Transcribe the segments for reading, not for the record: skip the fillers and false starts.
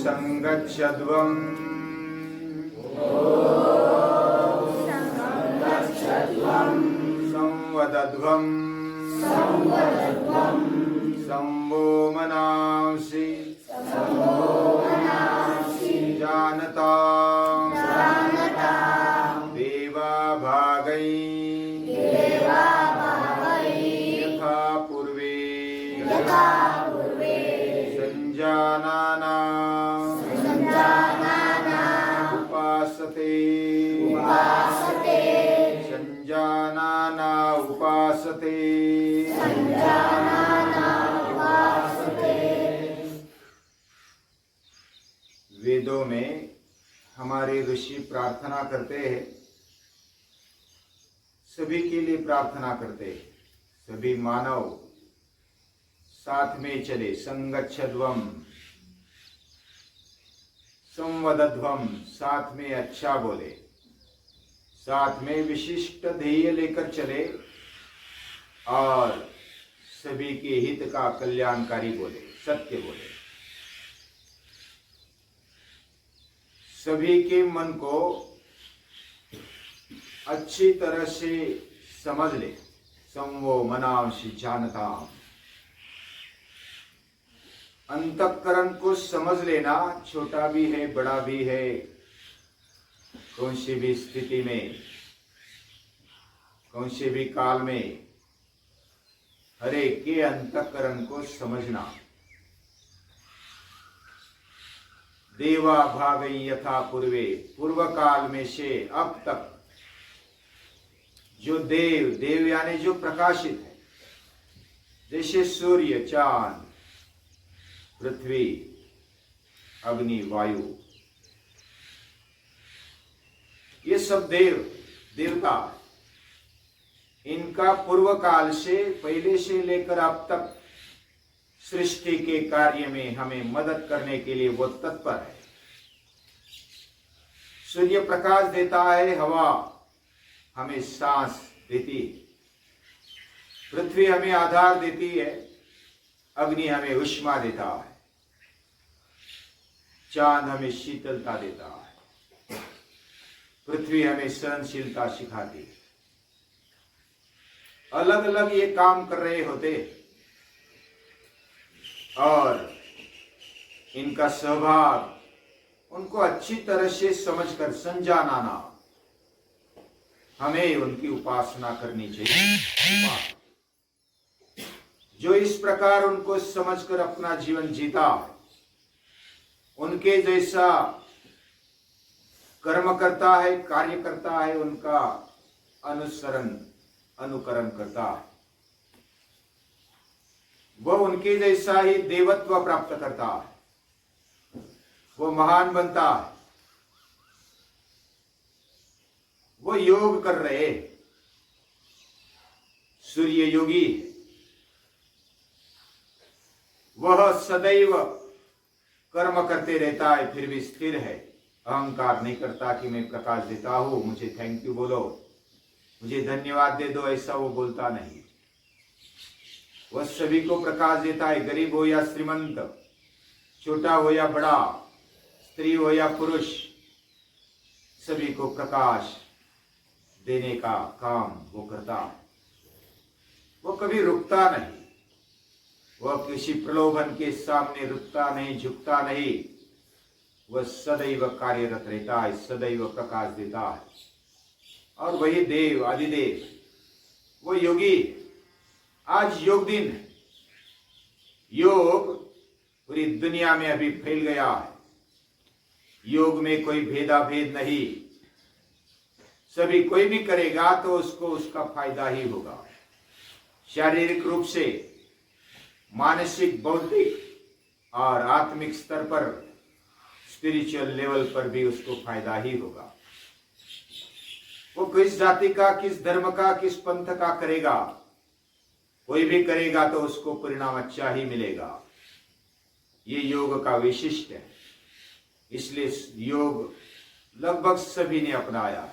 संगच्छध्वम् संवदध्वम् संवो मनांसि जानता देवा भागै यथा पूर्वे संजानाना उपासते संजानाना उपासते। वेदों में हमारे ऋषि प्रार्थना करते हैं, सभी के लिए प्रार्थना करते हैं, सभी मानव साथ में चले। संगच्छध्वम् संवदध्वम्, साथ में अच्छा बोले, साथ में विशिष्ट ध्येय लेकर चले और सभी के हित का कल्याणकारी बोले, सत्य बोले। सभी के मन को अच्छी तरह से समझ ले। संवो मनांसि जानताम्, अंतःकरण को समझ लेना। छोटा भी है, बड़ा भी है, कौन सी भी स्थिति में, कौन से भी काल में, हर एक के अंतःकरण को समझना। देवा भागई यथा पूर्वे, पूर्व काल में से अब तक जो देव, देव यानी जो प्रकाशित है, जैसे सूर्य, चांद, पृथ्वी, अग्नि, वायु, ये सब देव, देवता, इनका पूर्व काल से, पहले से लेकर अब तक सृष्टि के कार्य में हमें मदद करने के लिए वो तत्पर है। सूर्य प्रकाश देता है, हवा हमें सांस देती है, पृथ्वी हमें आधार देती है, अग्नि हमें उष्मा देता है, चांद हमें शीतलता देता है, पृथ्वी हमें सहनशीलता सिखाती है। अलग अलग ये काम कर रहे होते और इनका स्वभाव उनको अच्छी तरह से समझकर संजानाना, हमें उनकी उपासना करनी चाहिए। जो इस प्रकार उनको समझकर अपना जीवन जीता, उनके जैसा कर्म करता है, कार्य करता है, उनका अनुसरण, अनुकरण करता है, वो उनके जैसा ही देवत्व प्राप्त करता है, वो महान बनता है। वो योग कर रहे, सूर्य योगी, वह सदैव कर्म करते रहता है, फिर भी स्थिर है, अहंकार नहीं करता कि मैं प्रकाश देता हूं, मुझे थैंक यू बोलो, मुझे धन्यवाद दे दो, ऐसा वो बोलता नहीं। वह सभी को प्रकाश देता है, गरीब हो या श्रीमंत, छोटा हो या बड़ा, स्त्री हो या पुरुष, सभी को प्रकाश देने का काम वो करता है। वो कभी रुकता नहीं, वह किसी प्रलोभन के सामने रुकता नहीं, झुकता नहीं, वह सदैव कार्यरत रहता है, सदैव प्रकाश देता है। और वही देव, आदिदेव, वो योगी। आज योग दिन है, योग पूरी दुनिया में अभी फैल गया है। योग में कोई भेदाभेद नहीं, सभी कोई भी करेगा तो उसको उसका फायदा ही होगा। शारीरिक रूप से, मानसिक, बौद्धिक और आत्मिक स्तर पर, स्पिरिचुअल लेवल पर भी उसको फायदा ही होगा। वो किस जाति का, किस धर्म का, किस पंथ का करेगा, कोई भी करेगा तो उसको परिणाम अच्छा ही मिलेगा। ये योग का विशिष्ट है, इसलिए योग लगभग सभी ने अपनाया।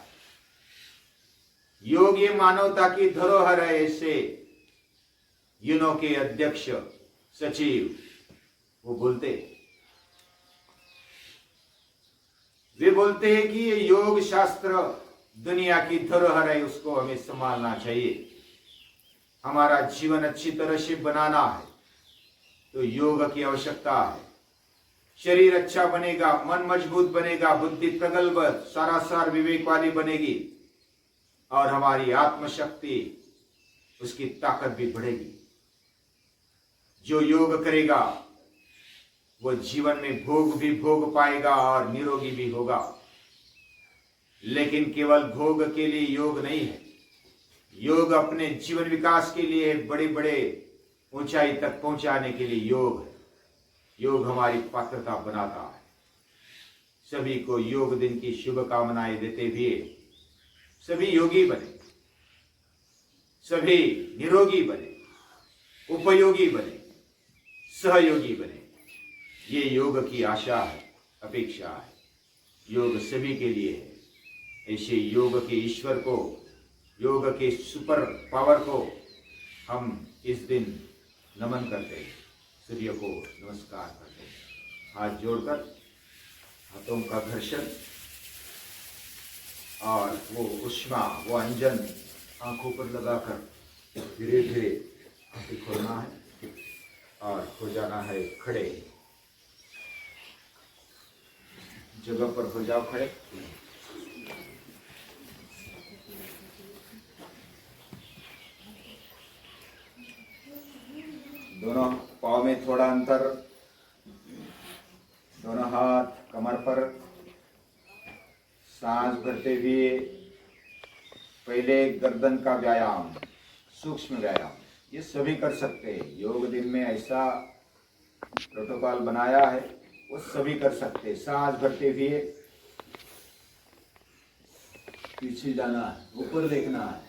योग ये मानवता की धरोहर है, ऐसे यूनो के अध्यक्ष सचिव वो बोलते। वे बोलते हैं कि ये योग शास्त्र दुनिया की धरोहर है, उसको हमें संभालना चाहिए। हमारा जीवन अच्छी तरह से बनाना है तो योग की आवश्यकता है। शरीर अच्छा बनेगा, मन मजबूत बनेगा, बुद्धि प्रगल्भ सारासार विवेक वाली बनेगी और हमारी आत्मशक्ति, उसकी ताकत भी बढ़ेगी। जो योग करेगा वो जीवन में भोग भी भोग पाएगा और निरोगी भी होगा। लेकिन केवल भोग के लिए योग नहीं है, योग अपने जीवन विकास के लिए, बड़े बड़े ऊंचाई तक पहुंचाने के लिए योग है। योग हमारी पात्रता बनाता है। सभी को योग दिन की शुभकामनाएं देते हुए सभी योगी बने, सभी निरोगी बने, उपयोगी बने, सहयोगी बने। ये योग की आशा है, अपेक्षा है। योग सभी के लिए है। ऐसे योग के ईश्वर को, योग के सुपर पावर को हम इस दिन नमन करते हैं, सूर्य को नमस्कार करते हैं। हाथ जोड़कर हाथों का घर्षण और वो उष्मा, वो अंजन आंखों पर लगाकर धीरे धीरे आंखें खोलना है और हो जाना है खड़े। जगह पर हो जाओ खड़े। दोनों पाँव में थोड़ा अंतर, दोनों हाथ कमर पर। सांस भरते हुए पहले गर्दन का व्यायाम, सूक्ष्म व्यायाम, ये सभी कर सकते हैं। योग दिन में ऐसा प्रोटोकॉल बनाया है, वो सभी कर सकते हैं। सांस भरते हुए पीछे जाना है, ऊपर देखना है,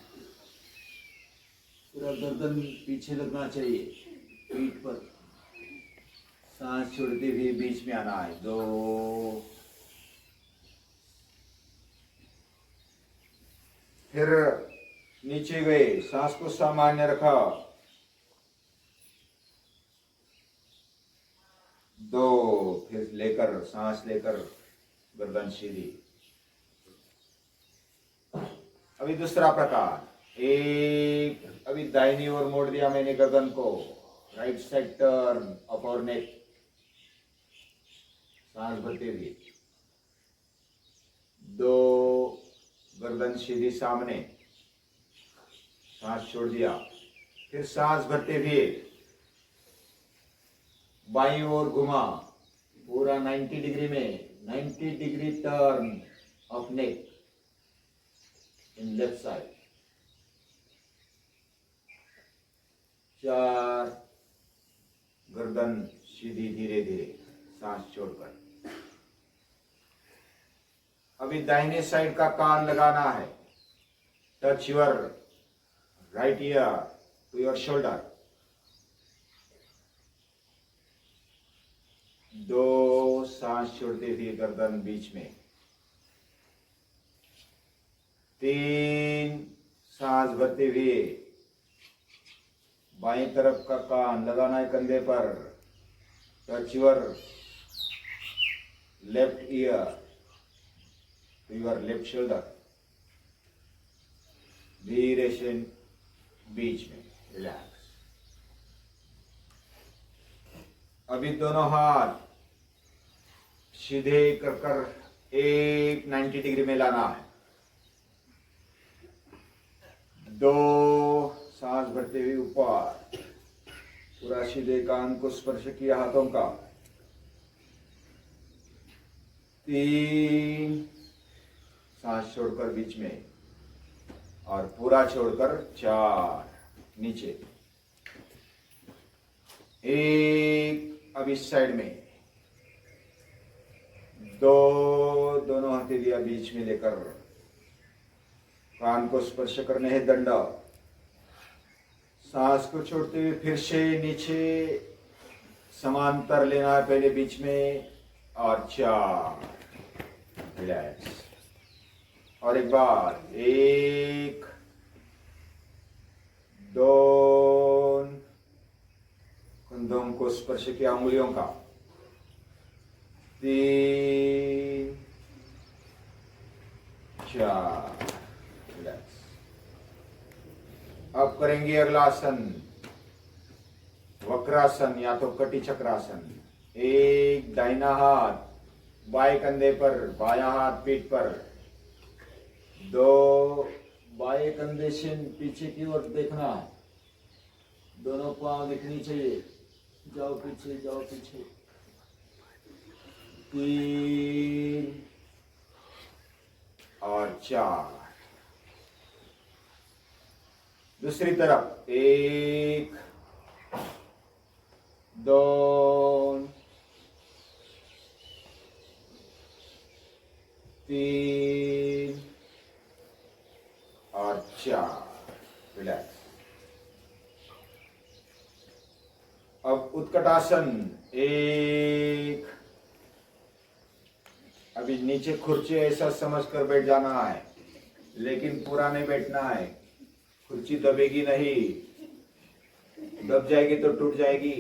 पूरा गर्दन पीछे लगना चाहिए, पीठ पर। सांस छोड़ते हुए बीच में आना है। 2, फिर नीचे गए, सांस को सामान्य रखा। 2, फिर लेकर सांस लेकर गर्दन सीधी। अभी दूसरा प्रकार। 1, अभी दाहिनी ओर मोड़ दिया मैंने गर्दन को, right side turn of our neck. सांस भरते हुए 2, गर्दन सीधी सामने, सांस छोड़ दिया। फिर सांस भरते हुए बाईं ओर घुमा, पूरा 90 डिग्री में, 90 degree turn of neck in left side. 4, गर्दन सीधी धीरे धीरे सांस छोड़कर। अभी दाहिने साइड का कान लगाना है। Touch your right ear to your shoulder. 2, सांस छोड़ते हुए गर्दन बीच में। 3, सांस भरते हुए बाईं तरफ का कान लगाना है कंधे पर। Touch your left ear to your left shoulder. धीरे से बीच में रिलैक्स। अभी दोनों हाथ सीधे कर कर एक 90 डिग्री में लाना है। 2, सांस भरते हुए ऊपर, पूरा सीधे कान को स्पर्श किया हाथों का। 3, सांस छोड़कर बीच में और पूरा छोड़कर 4, नीचे। 1, अब इस साइड में। 2, दोनों हथेलियां बीच में लेकर कान को स्पर्श करने हैं, दंडा। सांस को छोड़ते हुए फिर से नीचे समांतर लेना है, पहले बीच में और 4, रिलैक्स। और एक बार 1, 2, कंधों को स्पर्श किया, उंगलियों का। 3, अब करेंगे अगला आसन, वक्रासन या तो कटी चक्रासन। एक, दाहिना हाथ बाएं कंधे पर, बायां हाथ पीठ पर। 2, बाएं कंधे से पीछे की ओर देखना, दोनों पांव दिखनी चाहिए। जाओ पीछे, जाओ पीछे। 3 और 4। दूसरी तरफ 1, 2, 3 और 4। रिलैक्स। अब उत्कटासन। 1, अभी नीचे खुर्ची ऐसा समझकर बैठ जाना है, लेकिन पूरा नहीं बैठना है। खुर्ची दबेगी नहीं, दब जाएगी तो टूट जाएगी।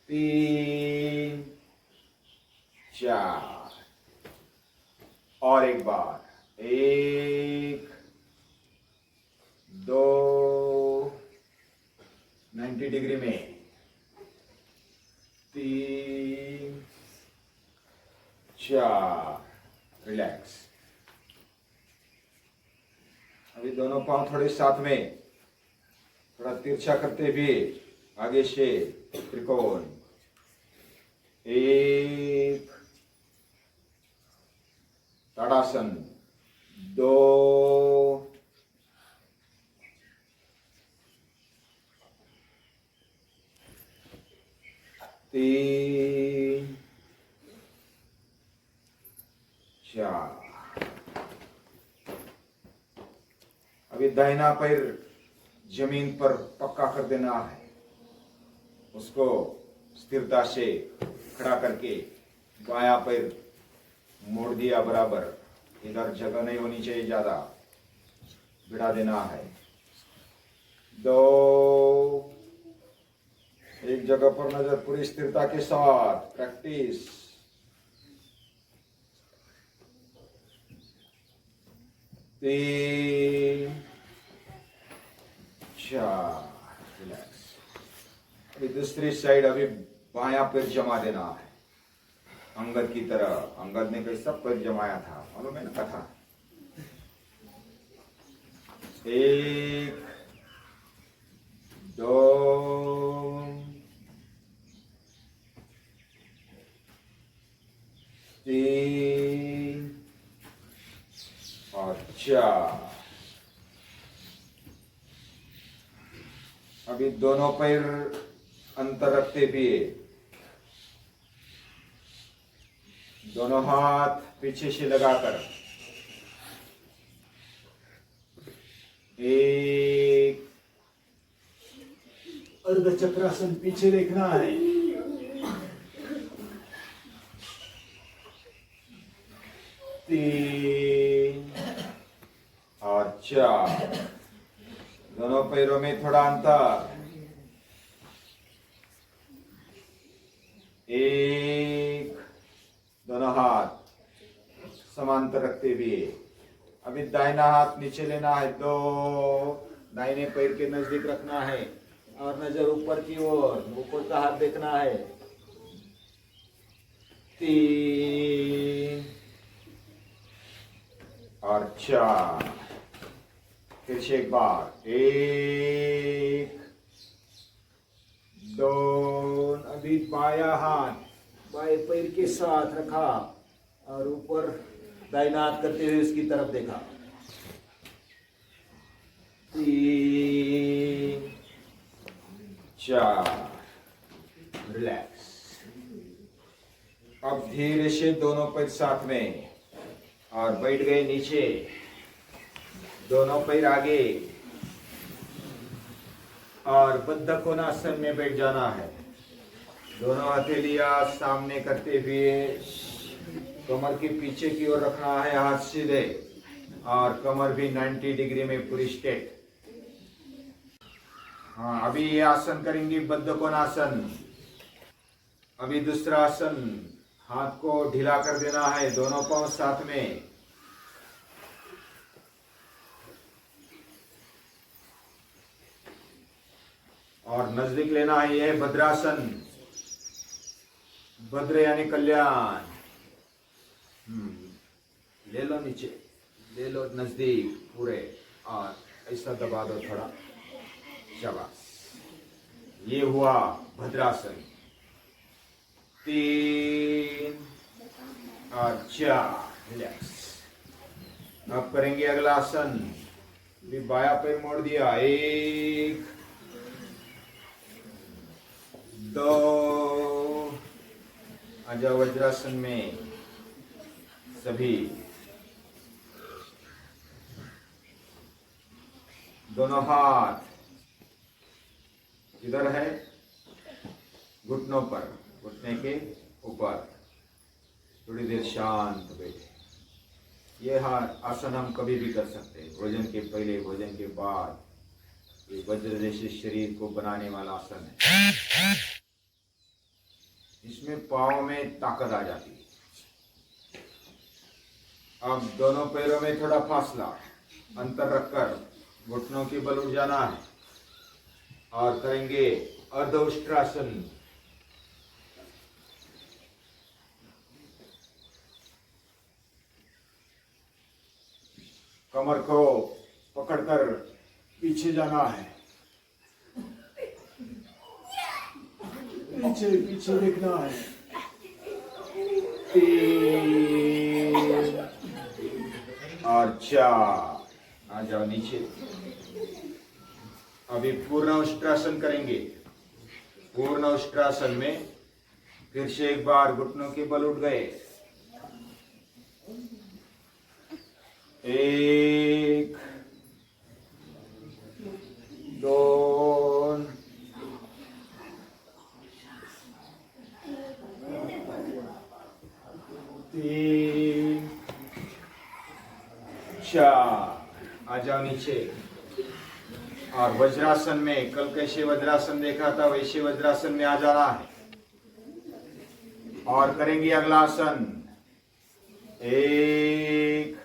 3, 4 और एक बार। 1, 2, 90 डिग्री में। 3, 4। रिलैक्स। अभी दोनों पांव थोड़े साथ में, थोड़ा तिरछा करते हुए आगे से त्रिकोण। 1, ताड़ासन। 2, 3, 4। अभी दाहिना पैर जमीन पर पक्का कर देना है, उसको स्थिरता से खड़ा करके बायां पैर मोड़ दिया बराबर। इधर जगह नहीं होनी चाहिए, ज्यादा भिड़ा देना है। 2, एक जगह पर नजर, पूरी स्थिरता के साथ प्रैक्टिस। 3, 4। रिलैक्स। अभी दूसरी साइड, अभी बायां पैर जमा देना है अंगद की तरह। अंगद ने कैसा पैर जमाया था मालूम है ना कथा। 1, 2, 3 और 4। अभी दोनों पैर अंतर रखते हुए, दोनों हाथ पीछे से लगाकर 1, अर्ध चक्रासन पीछे देखना है। 3 और 4। दोनों पैरों में थोड़ा अंतर। 1, दोनों हाथ समांतर रखते हुए। अभी दाहिना हाथ नीचे लेना है। 2, दाहिने पैर के नजदीक रखना है और नजर ऊपर की ओर, ऊपर का हाथ देखना है। 3 और 4। फिर से एक बार। 1, 2। अभी बायां हाथ बाएं पैर के साथ रखा और ऊपर दाहिना हाथ करते हुए उसकी तरफ देखा। 3, 4। रिलैक्स। अब धीरे से दोनों पैर साथ में और बैठ गए नीचे। दोनों पैर आगे और बद्ध कोणासन में बैठ जाना है। दोनों हथेलियां सामने करते हुए कमर के पीछे की ओर रखना है, हाथ सीधे और कमर भी 90 डिग्री में पूरी स्ट्रेट। हाँ, अभी ये आसन करेंगे बद्ध कोणासन। अभी दूसरा आसन, हाथ को ढीला कर देना है, दोनों पांव साथ में। और नजदीक लेना है। यह है भद्रासन। भद्र यानी कल्याण। ले लो नीचे, ले लो नजदीक पूरे, और ऐसा दबा दो थोड़ा। शाबाश। ये हुआ भद्रासन। 3 और 4, रिलैक्स। अब करेंगे अगला आसन। भी बाया पैर मोड़ दिया। 1 2, आ जाओ वज्रासन में सभी। दोनों हाथ किधर है? घुटनों पर, घुटने के ऊपर। थोड़ी देर शांत बैठे। यह आसन हम कभी भी कर सकते हैं, भोजन के पहले, भोजन के बाद। ये वज्र जैसे शरीर को बनाने वाला आसन है। इसमें पाँव में ताकत आ जाती है। अब दोनों पैरों में थोड़ा फासला, अंतर रखकर घुटनों के बल उठ जाना है। और करेंगे अर्ध उष्ट्रासन। कमर को पकड़कर पीछे जाना है। पीछे पीछे देखना है। 3 और 4, आ जाओ नीचे। अभी पूर्ण उष्ट्रासन करेंगे। पूर्ण उष्ट्रासन में फिर से एक बार घुटनों के बल उठ गए। 1 2 3 4, आ जाओ नीचे। और वज्रासन में, कल कैसे वज्रासन देखा था वैसे वज्रासन में आ जाना है। और करेंगे अगला आसन। 1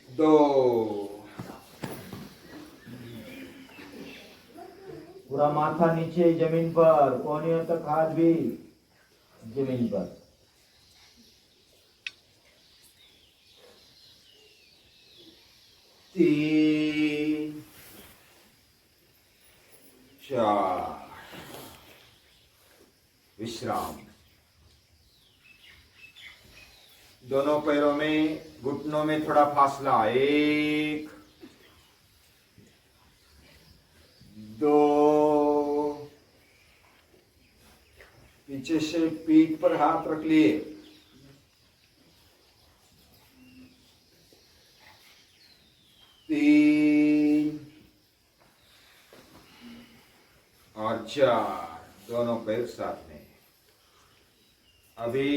2, पूरा माथा नीचे जमीन पर, कोहनियों तक हाथ भी जमीन पर। 3 4, विश्राम। दोनों पैरों में, घुटनों में थोड़ा फासला। 1 2, पीछे से पीठ पर हाथ रख लिए। 3 और 4, दोनों पैर साथ में। अभी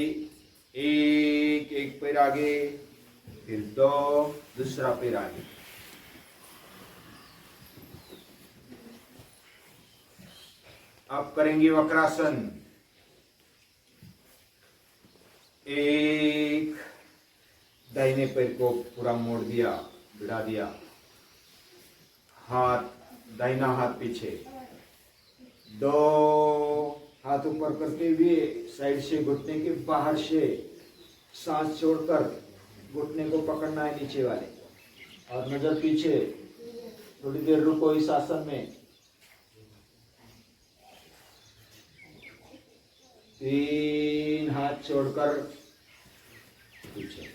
1 एक पैर आगे, फिर 2 दूसरा पैर आगे। अब करेंगे वक्रासन। 1, दाहिने पैर को पूरा मोड़ दिया, भिड़ा दिया। हाथ, दाहिना हाथ पीछे। 2 हाथ ऊपर करते हुए साइड से घुटने के बाहर से सांस छोड़कर घुटने को पकड़ना है नीचे वाले, और नजर पीछे। थोड़ी देर रुको इस आसन में। 3 हाथ छोड़कर पीछे,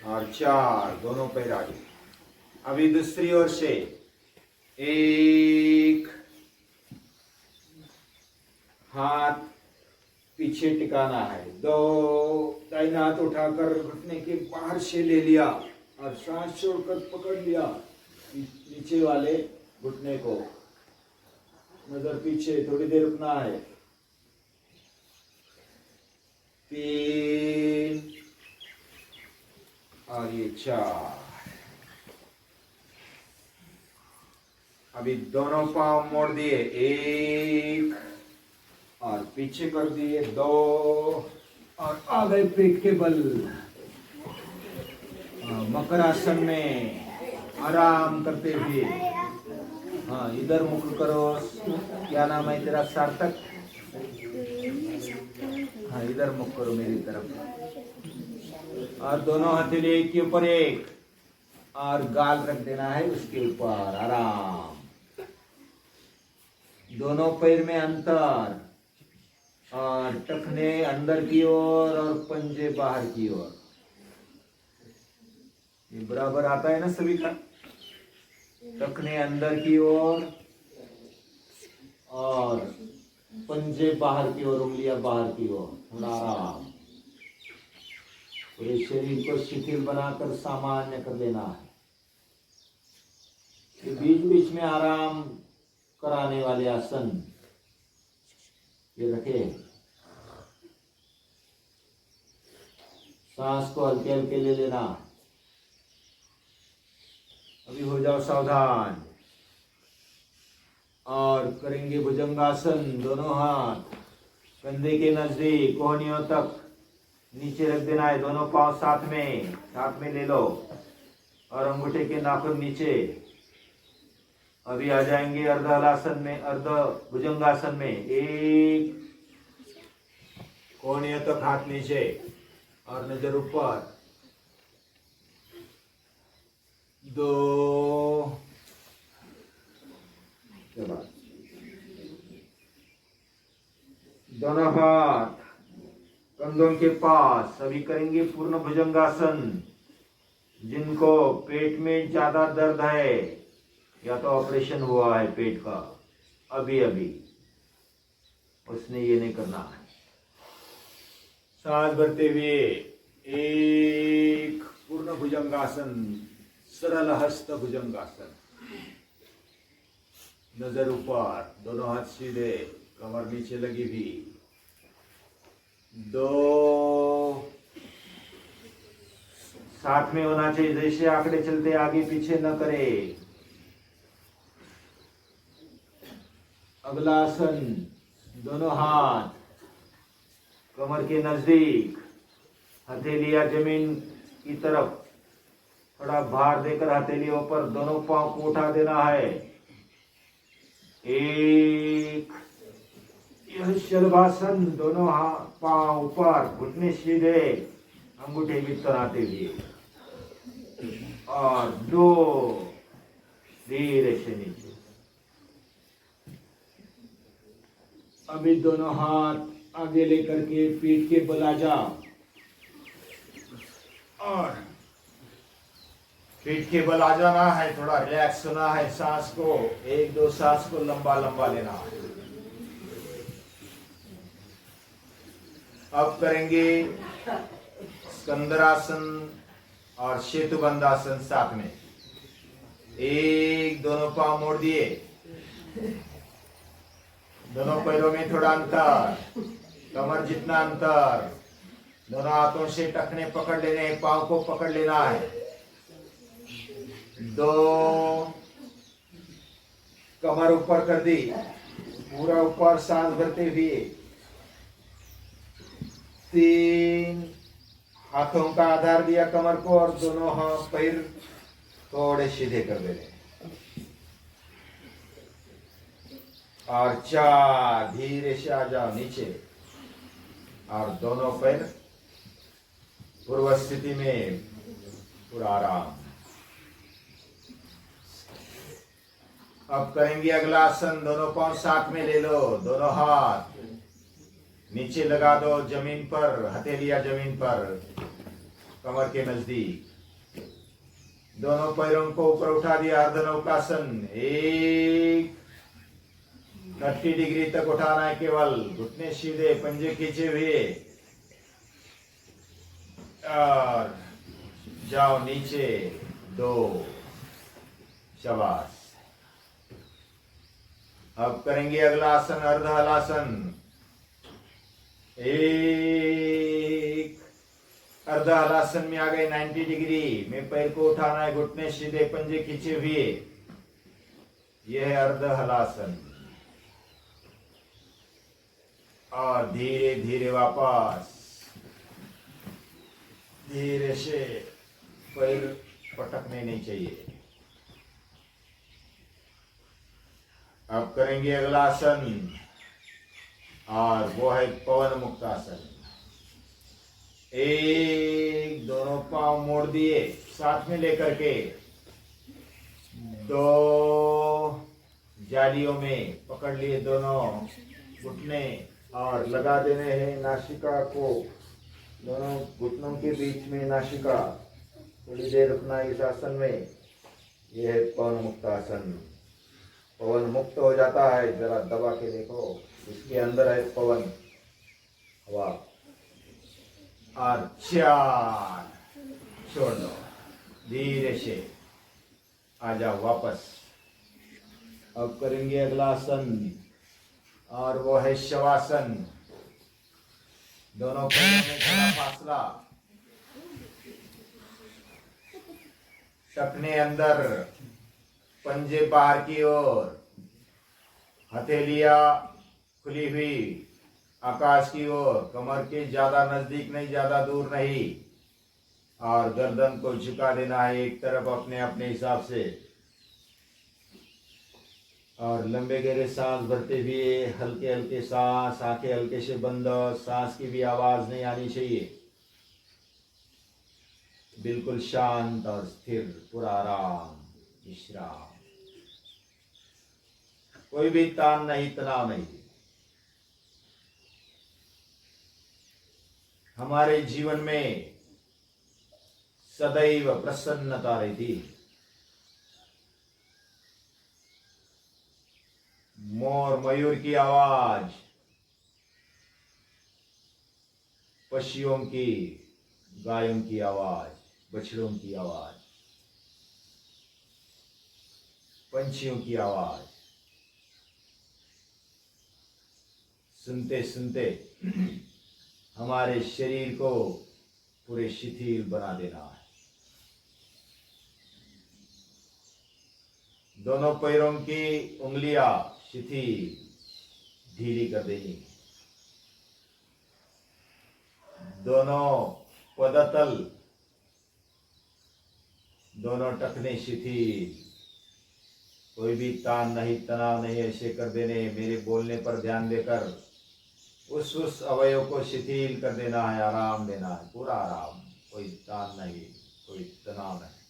और 4 दोनों पैर आगे। अभी दूसरी ओर से 1 हाथ पीछे टिकाना है। 2 दाहिना हाथ उठाकर घुटने के बाहर से ले लिया और सांस छोड़कर पकड़ लिया नीचे वाले घुटने को। नजर पीछे, थोड़ी देर रुकना है। 3 और ये 4। अभी दोनों पांव मोड़ दिए। 1 और पीछे कर दिए। 2 और आ गए पेट के बल। मकर आसन में आराम करते हुए हाँ, इधर मुख करो। क्या नाम है तेरा? सार्थक। हाँ, इधर मुख करो मेरी तरफ। और दोनों हथेली एक के ऊपर एक, और गाल रख देना है उसके ऊपर। आराम। दोनों पैर में अंतर, और टखने अंदर की ओर और पंजे बाहर की ओर। ये बराबर आता है ना सभी का? टखने अंदर की ओर और पंजे बाहर की ओर, उंगलियां बाहर की ओर। थोड़ा आराम। पूरे शरीर को शिथिल बनाकर सामान्य कर लेना है। ये बीच बीच में आराम कराने वाले आसन ये रखे। सांस को हल्के हल्के ले लेना। अभी हो जाओ सावधान। और करेंगे भुजंगासन। दोनों हाथ कंधे के नजदीक, कोहनियों तक नीचे रख देना है। दोनों पांव साथ में ले लो, और अंगूठे के नाखून नीचे। अभी आ जाएंगे अर्ध हलासन में, अर्ध भुजंगासन में। एक, कोहनियों तक हाथ नीचे और नजर ऊपर। दो, दोनों हाथ कंधों के पास। अभी करेंगे पूर्ण भुजंगासन। जिनको पेट में ज्यादा दर्द है, या तो ऑपरेशन हुआ है पेट का अभी अभी, उसने ये नहीं करना है। सांस भरते हुए एक पूर्ण भुजंगासन, सरल हस्त भुजंगासन। नजर ऊपर, दोनों हाथ सीधे, कमर नीचे लगी हुई। दो, साथ में होना चाहिए, जैसे आंकड़े चलते आगे पीछे न करे। अगला आसन, दोनों हाथ कमर के नजदीक, हथेलियां जमीन की तरफ। थोड़ा भार देकर हथेलियों पर दोनों पांव को उठा देना है। एक, यह शलभासन। दोनों हाथ पांव ऊपर, घुटने सीधे, अंगूठे भी तराते हुए। और दो, धीरे से नीचे। अभी दोनों हाथ आगे लेकर के पीठ के बल आ जाओ, और पीठ के बल आ जाना है। थोड़ा रिलैक्स होना है। सांस को, एक दो सांस को लंबा लंबा लेना है। अब करेंगे स्कंदरासन और सेतुबंधासन साथ में। एक, दोनों पांव मोड़ दिए, दोनों पैरों में थोड़ा अंतर, कमर जितना अंतर। दोनों हाथों से टखने पकड़ लेने, पांव को पकड़ लेना है। दो, कमर ऊपर कर दी, पूरा ऊपर सांस भरते हुए। तीन, हाथों का आधार दिया कमर को, और दोनों हाथ पैर थोड़े सीधे कर देने। और चार, धीरे से आ जाओ नीचे, और दोनों पैर पूर्व स्थिति में, पूरा आराम। अब करेंगे अगला आसन। दोनों पांव साथ में ले लो, दोनों हाथ नीचे लगा दो जमीन पर, हथेलियां जमीन पर, कमर के नजदीक। दोनों पैरों को ऊपर उठा दिया, अर्धनौकासन। एक, 30 डिग्री तक उठाना है केवल, घुटने सीधे, पंजे खींचे हुए। और जाओ नीचे। दो, शाबाश। अब करेंगे अगला आसन, अर्ध हलासन। एक, अर्ध हलासन में आ गए 90 डिग्री में। पैर को उठाना है, घुटने सीधे, पंजे खींचे हुए। यह है अर्ध हलासन। और धीरे धीरे वापस, धीरे से, पैर पटकने नहीं चाहिए। अब करेंगे अगला आसन और वो है पवन मुक्त आसन। एक, दोनों पांव मोड़ दिए साथ में लेकर के, दो जालियों में पकड़ लिए दोनों घुटने और लगा देने हैं नासिका को, दोनों घुटनों के बीच में नासिका। थोड़ी देर रुकना इस आसन में। यह है पवन मुक्त आसन। पवन मुक्त हो जाता है, जरा दबा के देखो, इसके अंदर है पवन, हवा। और 4 छोड़ दो, धीरे से आ जाओ वापस। अब करेंगे अगला आसन और वो है शवासन। दोनों पैरों में थोड़ा फासला, टखने अंदर, पंजे बाहर की ओर, हथेलियां खुली हुई आकाश की ओर, कमर के ज्यादा नजदीक नहीं ज्यादा दूर नहीं, और गर्दन को झुका देना है एक तरफ अपने अपने हिसाब से। और लंबे गहरे सांस भरते हुए हल्के हल्के सांस, आंखें हल्के से बंद, सांस की भी आवाज नहीं आनी चाहिए। बिल्कुल शांत और स्थिर, पूरा आराम, विश्राम, कोई भी तान नहीं, तनाव नहीं। हमारे जीवन में सदैव प्रसन्नता रहती। मोर मयूर की आवाज, पक्षियों की, गायों की आवाज, बछड़ों की आवाज, पंछियों की आवाज सुनते सुनते हमारे शरीर को पूरे शिथिल बना देना है। दोनों पैरों की उंगलियां शिथिल, ढीली कर देनी। दोनों पदतल, दोनों टखने शिथिल, कोई भी तान नहीं, तनाव नहीं, ऐसे कर देने। मेरे बोलने पर ध्यान देकर उस अवयव को शिथिल कर देना है, आराम देना है, पूरा आराम, कोई तान नहीं, कोई तनाव नहीं।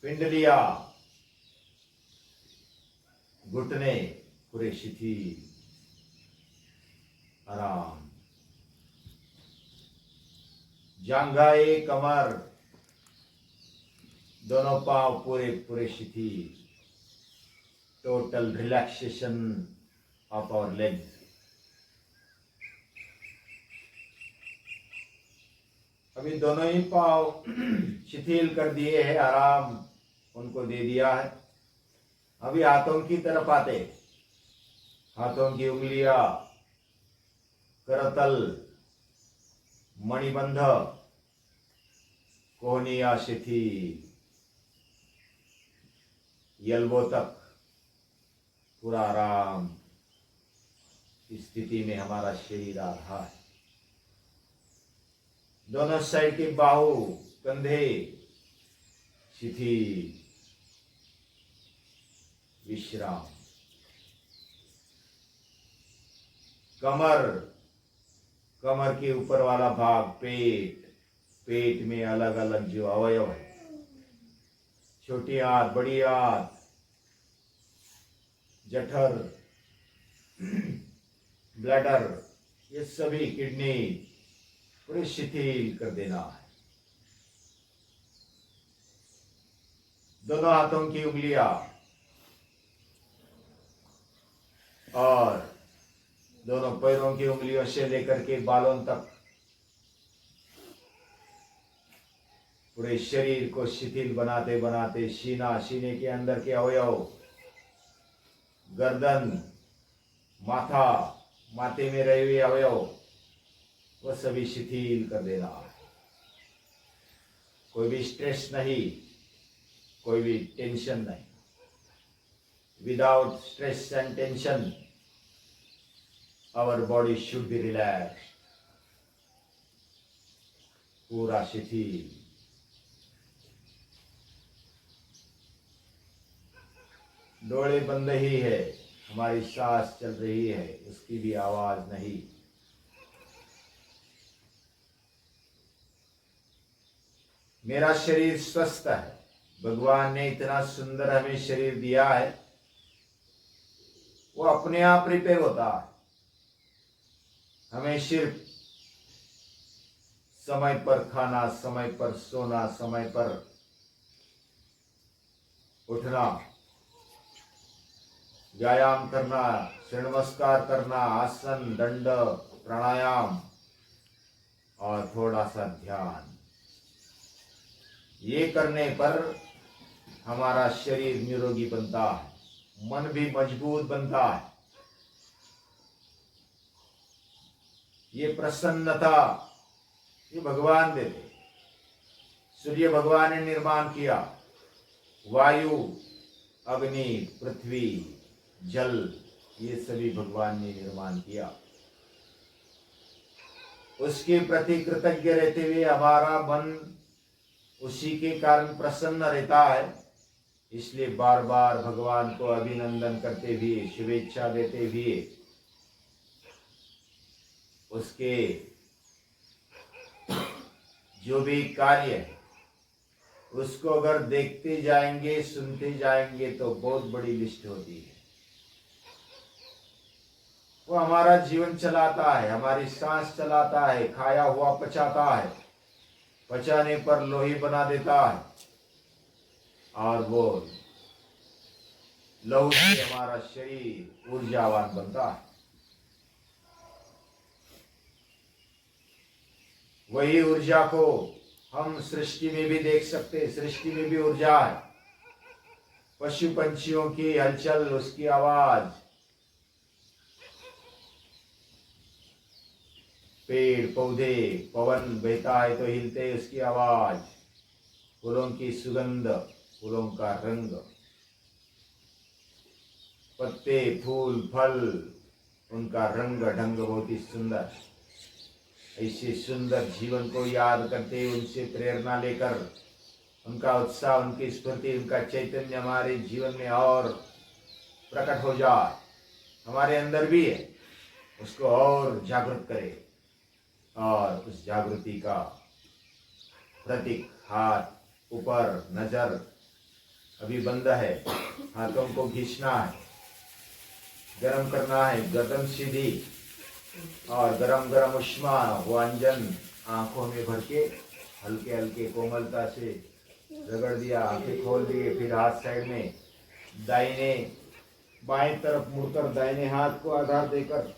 पिंडलियां, घुटने पूरे शिथिल, आराम। जांघाएं, कमर, दोनों पांव पूरे पूरे शिथिल। Total relaxation of our legs. अभी दोनों ही पांव शिथिल कर दिए हैं, आराम उनको दे दिया है। अभी हाथों की तरफ आते। हाथों की उंगलियां, करतल, मणिबंध, कोहनिया शिथिल, एल्बो तक पूरा आराम। इस स्थिति में हमारा शरीर आ रहा है। दोनों साइड के बाहु, कंधे शिथिल, विश्राम। कमर, कमर के ऊपर वाला भाग, पेट, पेट में अलग अलग जो अवयव है, छोटी आंत, बड़ी आंत, जठर, ब्लैडर, ये सभी, किडनी पूरे शिथिल कर देना है। दोनों हाथों की उंगलियां और दोनों पैरों की उंगलियों से लेकर के बालों तक पूरे शरीर को शिथिल बनाते बनाते सीना, सीने के अंदर के अवयव, गर्दन, माथा, माथे में रहे हुए अवयव, वह सभी शिथिल कर देना है। कोई भी स्ट्रेस नहीं, कोई भी टेंशन नहीं। Without stress and tension our body should be relax, पूरा शिथिल। 2 डोळे बंद ही है, हमारी सांस चल रही है, उसकी भी आवाज नहीं। मेरा शरीर स्वस्थ है। भगवान ने इतना सुंदर हमें शरीर दिया है, वो अपने आप रिपेयर होता है। हमें सिर्फ समय पर खाना, समय पर सोना, समय पर उठना, व्यायाम करना, सूर्य नमस्कार करना, आसन, दंड, प्राणायाम और थोड़ा सा ध्यान, ये करने पर हमारा शरीर निरोगी बनता है, मन भी मजबूत बनता है। ये प्रसन्नता ये भगवान देते। सूर्य भगवान ने निर्माण किया, वायु, अग्नि, पृथ्वी, जल, ये सभी भगवान ने निर्माण किया। उसके प्रति कृतज्ञ रहते हुए हमारा मन उसी के कारण प्रसन्न रहता है। इसलिए बार बार भगवान को अभिनंदन करते हुए, शुभेच्छा देते हुए, उसके जो भी कार्य है उसको अगर देखते जाएंगे, सुनते जाएंगे तो बहुत बड़ी लिस्ट होती है। वो हमारा जीवन चलाता है, हमारी सांस चलाता है, खाया हुआ पचाता है, पचाने पर लोही बना देता है, और वो लहू से हमारा शरीर ऊर्जावान बनता है। वही ऊर्जा को हम सृष्टि में भी देख सकते हैं। सृष्टि में भी ऊर्जा है। पशु पंछियों की हलचल, उसकी आवाज, पेड़ पौधे, पवन बहता है तो हिलते उसकी आवाज, फूलों की सुगंध, फूलों का रंग, पत्ते, फूल, फल, उनका रंग ढंग बहुत ही सुंदर। ऐसे सुंदर जीवन को याद करते, उनसे प्रेरणा लेकर, उनका उत्साह, उनकी स्फूर्ति, उनका चैतन्य हमारे जीवन में और प्रकट हो जाए। हमारे अंदर भी है, उसको और जागृत करे। और उस जागृति का प्रतीक हाथ ऊपर, नजर अभी बंद है, हाथों को खींचना है, गरम करना है, गर्दन सीधी, और गरम गरम उष्मा वो अंजन आंखों में भर के हल्के हल्के कोमलता से रगड़ दिया, आंखें खोल दिए। फिर हाथ साइड में, दाहिने बाएं तरफ मुड़कर दाहिने हाथ को आधार देकर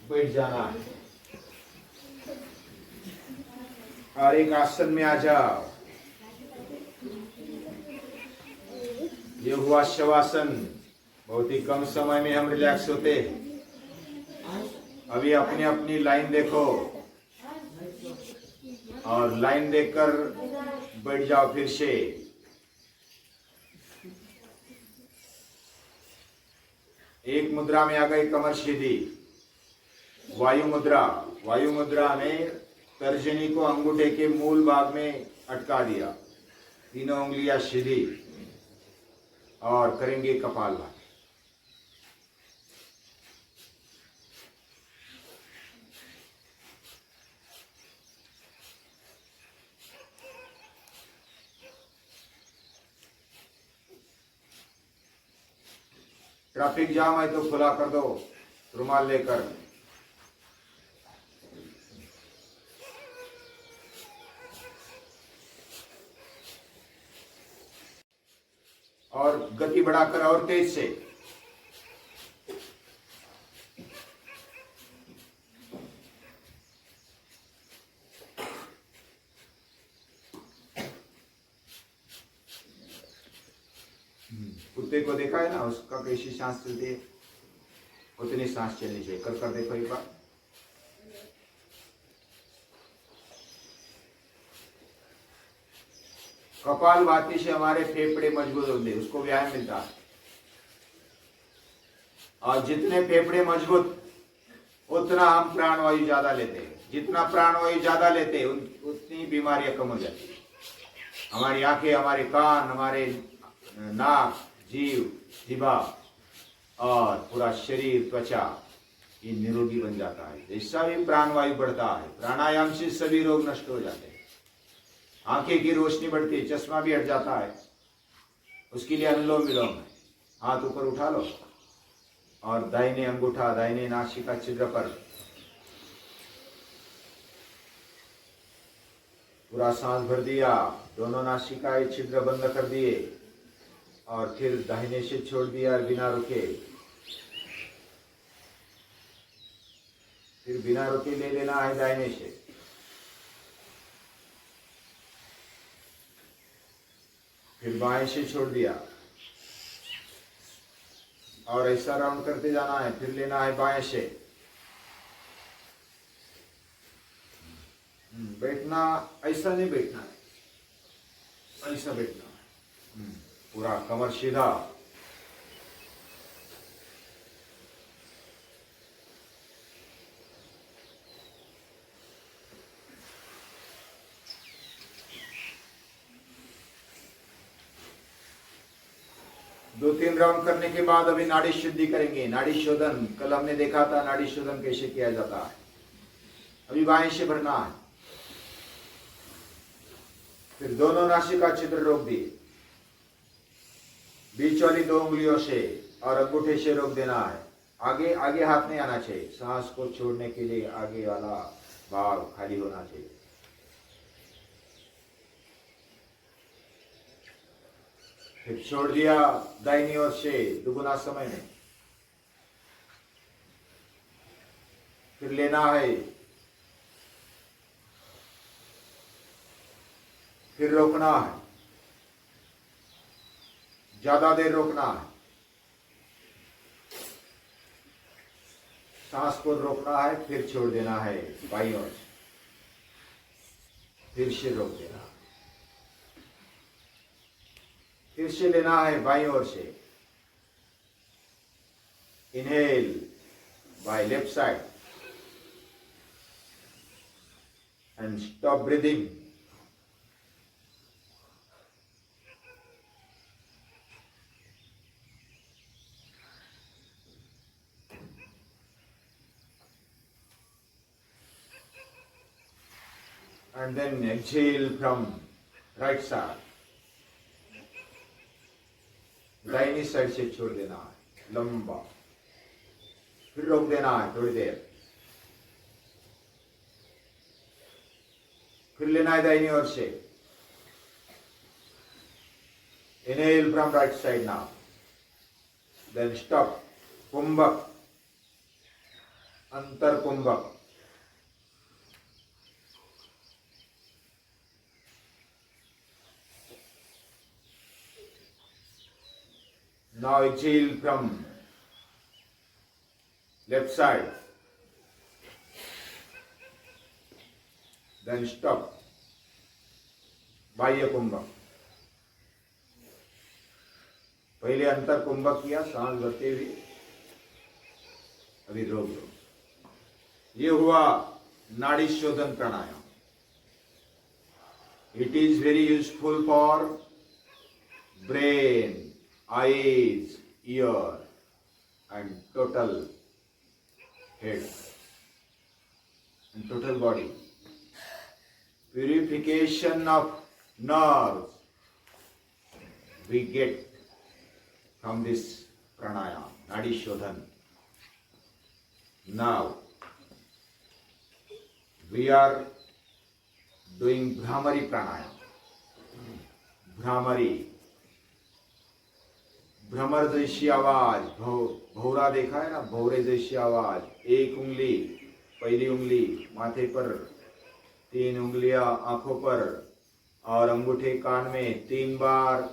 बैठ जाना है, और एक आसन में आ जाओ। ये हुआ शवासन। बहुत ही कम समय में हम रिलैक्स होते हैं। अभी अपनी अपनी लाइन देखो और लाइन देखकर बैठ जाओ फिर से। एक मुद्रा में आ गई कमर सीधी, वायु मुद्रा। वायु मुद्रा में तर्जनी को अंगूठे के मूल भाग में अटका दिया, तीनों उंगलियां सीधी, और करेंगे कपालभाति। ट्रैफिक जाम है तो खुला कर दो रुमाल लेकर। और गति बढ़ाकर और तेज से। कुत्ते को देखा है ना, उसका कैसी सांस चलती है, उतनी सांस चलनी चाहिए। कर कर देखो एक बार। कपालभाति से हमारे फेफड़े मजबूत होते हैं, उसको व्यायाम मिलता है। और जितने फेफड़े मजबूत उतना हम प्राणवायु ज्यादा लेते हैं। जितना प्राणवायु ज्यादा लेते हैं उतनी बीमारियां कम हो जाती है। हमारी आंखें, हमारे कान, हमारे नाक, जीव स्थिबा और पूरा शरीर त्वचा ये निरोगी बन जाता है। जैसा भी प्राणवायु बढ़ता है, प्राणायाम से सभी रोग नष्ट हो जाते हैं। आंखें की रोशनी बढ़ती है, चश्मा भी हट जाता है। उसके लिए अनुलोम विलोम है। हाथ ऊपर उठा लो और दाहिने अंगूठा दाहिने नासिका छिद्र पर पूरा सांस भर दिया, दोनों नासिकाएं छिद्र बंद कर दिए और फिर दाहिने से छोड़ दिया और बिना रुके, फिर बिना रुके ले लेना है दाहिने से। फिर बाएं से छोड़ दिया और ऐसा राउंड करते जाना है। फिर लेना है बाएं से। बैठना ऐसा नहीं बैठना है, ऐसा बैठना है। पूरा कमर सीधा। दो तीन राउंड करने के बाद अभी नाड़ी शुद्धि करेंगे। नाड़ी शोधन कल हमने देखा था, नाड़ी शोधन कैसे किया जाता है। अभी बाएं से भरना है। फिर दोनों नासिका छिद्र रोक दिए, बीच वाली दो उंगलियों से और अंगूठे से रोक देना है। आगे आगे हाथ नहीं आना चाहिए। सांस को छोड़ने के लिए आगे वाला भाग खाली होना चाहिए। फिर छोड़ दिया दाहिनी ओर से दुगुना समय में। फिर लेना है, फिर रोकना है, ज्यादा देर रोकना है। सांस को रोकना है, फिर छोड़ देना है बाईं ओर से, फिर से रोक देना है, फिर से लेना है बाईं ओर से। Inhale by left side and stop breathing. And then exhale from right side. दाहिनी साइड से छोड़ देना है लंबा, फिर रोक देना है थोड़ी देर, फिर लेना है दाहिनी ओर से। Inhale from right side now. Then stop. कुंभक, अंतर कुंभक। Now exhale from left side. Then stop. बाह्य कुंभक। पहले अंतर कुंभक किया सांस भरते हुए, अभी रोक दो। ये हुआ नाड़ी शोधन प्राणायाम। It is very useful for brain, eyes, ear and total head and total body. Purification of nerves we get from this pranayam, nadi shodhan. Now we are doing Bhramari pranayam. Bhramari, भ्रमर जैसी आवाज, भौरा देखा है ना, भौरे जैसी आवाज। एक उंगली, पहली उंगली माथे पर, तीन उंगलियां आंखों पर और अंगूठे कान में। 3 बार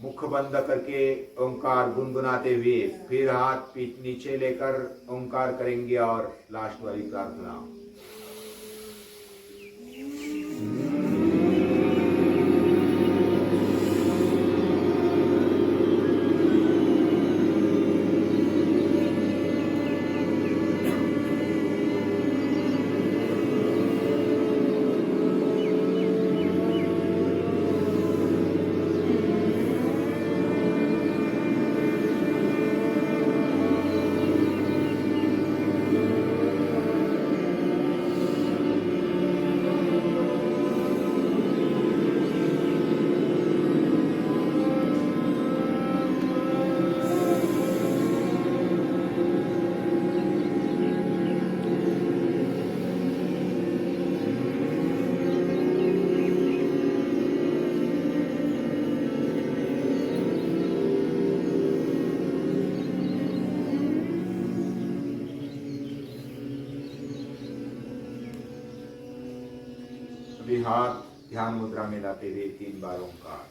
मुख बंद करके ओंकार गुनगुनाते हुए, फिर हाथ पीठ नीचे लेकर ओंकार करेंगे और लास्ट वाली प्रार्थना। भी हाथ ध्यान मुद्रा में लाते हुए 3 बार ओंकार।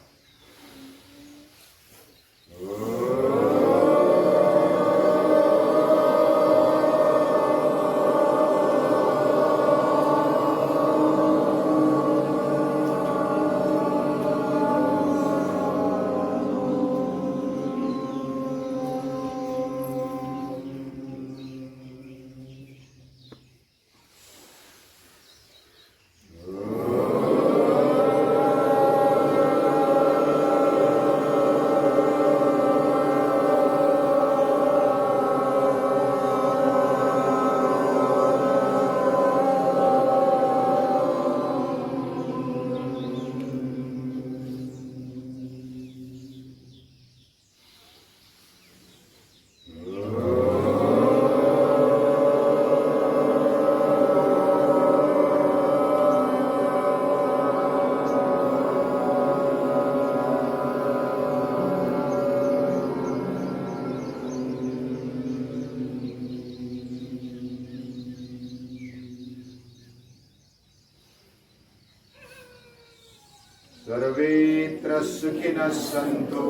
सर्वेत्र सुखिनः सन्तु,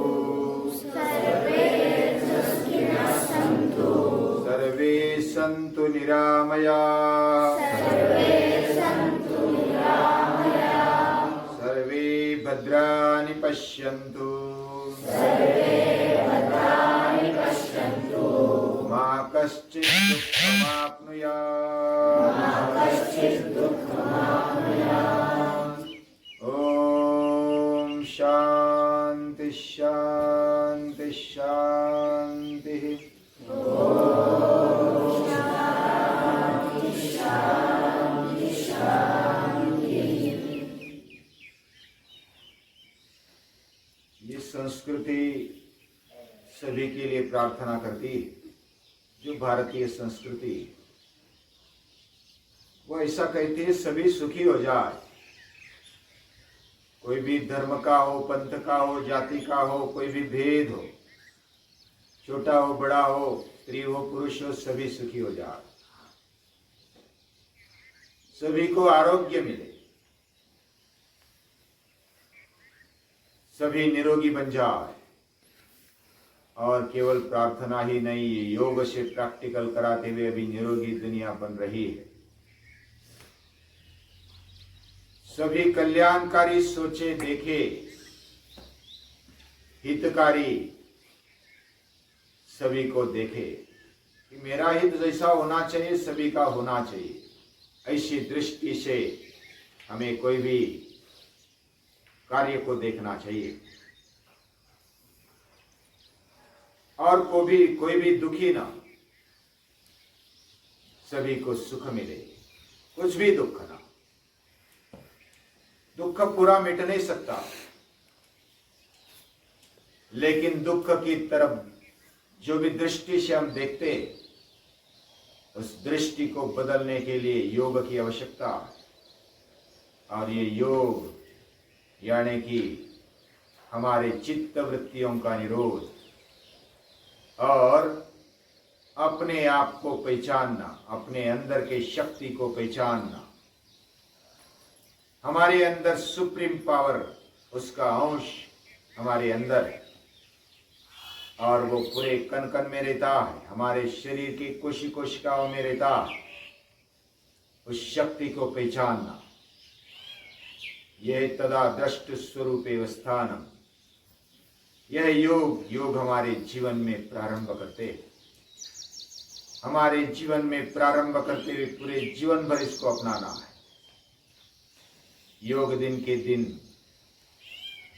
सर्वे सन्तु निरामयाः, सर्वे भद्राणि पश्यन्तु, मा कश्चित् दुःखमाप्नुयात्। ओम शांति शांति शांति। ये संस्कृति सभी के लिए प्रार्थना करती है। जो भारतीय संस्कृति वो ऐसा कहती है सभी सुखी हो जाए। कोई भी धर्म का हो, पंथ का हो, जाति का हो, कोई भी भेद हो, छोटा हो बड़ा हो, स्त्री हो पुरुष हो, सभी सुखी हो जाए, सभी को आरोग्य मिले, सभी निरोगी बन जाए। और केवल प्रार्थना ही नहीं, योग से प्रैक्टिकल कराते हुए अभी निरोगी दुनिया बन रही है। सभी कल्याणकारी सोचे देखे, हितकारी सभी को देखे कि मेरा हित जैसा होना चाहिए सभी का होना चाहिए। ऐसी दृष्टि से हमें कोई भी कार्य को देखना चाहिए और कोई भी दुखी ना, सभी को सुख मिले, कुछ भी दुख ना। दुख पूरा मिट नहीं सकता, लेकिन दुख की तरफ जो भी दृष्टि से हम देखते, उस दृष्टि को बदलने के लिए योग की आवश्यकता है। और ये योग यानी कि हमारे चित्त वृत्तियों का निरोध और अपने आप को पहचानना, अपने अंदर के शक्ति को पहचानना। हमारे अंदर सुप्रीम पावर, उसका अंश हमारे अंदर है और वो पूरे कण कण में रहता है, हमारे शरीर की कोशिकाओं में रहता है। उस शक्ति को पहचानना, यह तदा दृष्ट स्वरूपे स्थानम। यह योग हमारे जीवन में प्रारंभ करते हैं। हमारे जीवन में प्रारंभ करते हुए पूरे जीवन भर इसको अपनाना है। योग दिन के दिन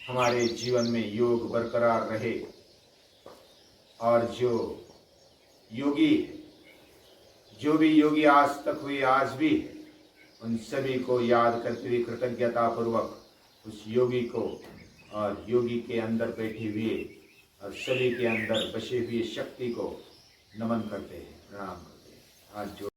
हमारे जीवन में योग बरकरार रहे और जो योगी, जो भी योगी आज तक हुए आज भी, उन सभी को याद करते हुए कृतज्ञता पूर्वक उस योगी को और योगी के अंदर बैठे हुए और सभी के अंदर बसे हुए शक्ति को नमन करते हैं, प्रणाम करते हैं। आज जो